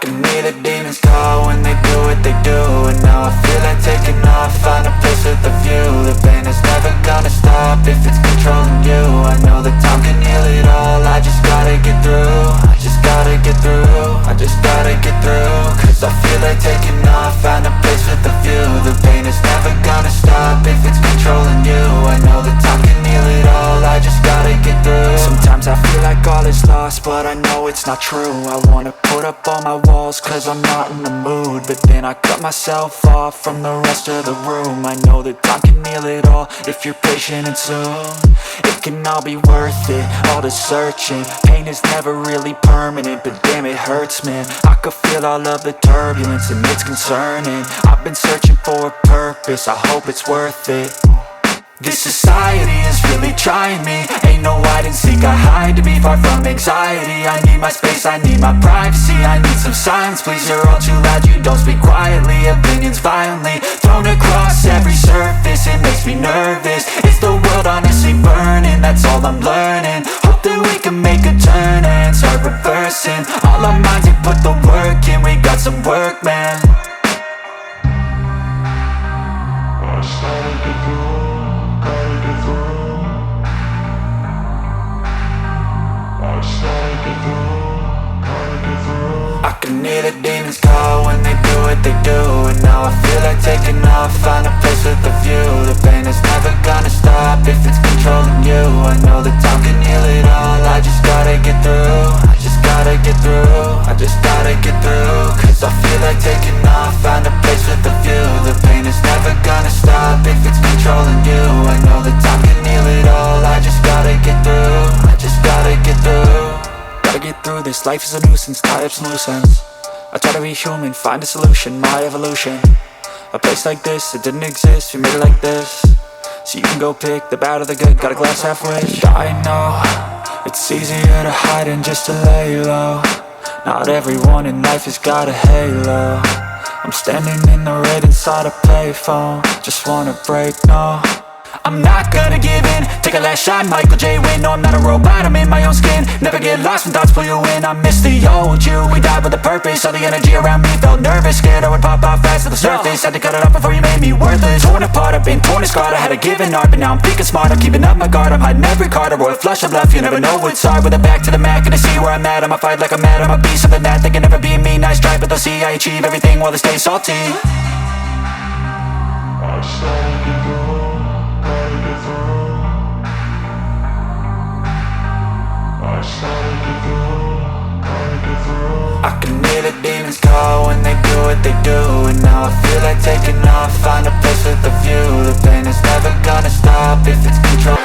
can hear the demons call when they do what they do. And now I feel like taking off, find a place with a view. The pain is never gonna stop if it's controlling you. I know that time can heal it all, I just gotta get through. I just gotta get through, I just gotta get through. Cause I feel like taking off, find a place with a view. The pain is never gonna stop if it's controlling you. I know that time can heal it all, I just gotta get through. Sometimes I feel like all is lost, but I know it's not true. I wanna put up all my walls cause I'm not in the mood, but then I cut myself off from the rest of the room. I know that time can heal it all if you're patient and soon. It can all be worth it, all the searching. Pain is never really permanent, but damn it hurts, man. I could feel all of the turbulence and it's concerning. I've been searching for a purpose, I hope it's worth it. This society is really trying me. Ain't no hide and seek, I hide to be far from anxiety. I need my space, I need my privacy. I need some silence, please, you're all too loud. You don't speak quietly, opinions violently thrown across every surface. It makes me nervous, it's the world honestly burning. That's all I'm learning, hope that we can make a turn and start reversing. All our minds, we put the work in, we got some work, man. I started to go. I can hear the demons call when they do what they do. And now I feel like taking off, find a place with a view. The pain is never gonna stop if it's controlling you. I know that time can heal it all, I just gotta get through. I just gotta get through, I just gotta get through. Cause I feel like taking off, find a place with a view. The pain is never gonna stop if it's controlling you. I know that time can heal it all, I just gotta get through. I just gotta get through. Gotta get through this, life is a nuisance, tie up some loose ends. I try to be human, find a solution, my evolution. A place like this, it didn't exist, we made it like this. So you can go pick the bad or the good, got a glass halfway. I know, it's easier to hide than just to lay low. Not everyone in life has got a halo. I'm standing in the red inside a payphone, just wanna break, no. I'm not gonna give in, take a last shot, Michael J. Win. No, I'm not a robot, I'm in my own skin. Never get lost when thoughts pull you in. I miss the old you, we died with a purpose. All the energy around me felt nervous, scared I would pop off fast to the surface. Had to cut it off before you made me worthless. Torn apart, I've been torn and scarred. I had a given art, but now I'm thinking smart. I'm keeping up my guard, I'm hiding every card. A royal flush of love, you never know what's hard. With a back to the mat, gonna see where I'm at. I'ma fight like I'm mad, I'ma be something that they can never be me. Nice try, but they'll see I achieve everything while they stay salty. I started to go. I can hear the demons call when they do what they do. And now I feel like taking off, find a place with a view. The pain is never gonna stop if it's controlled.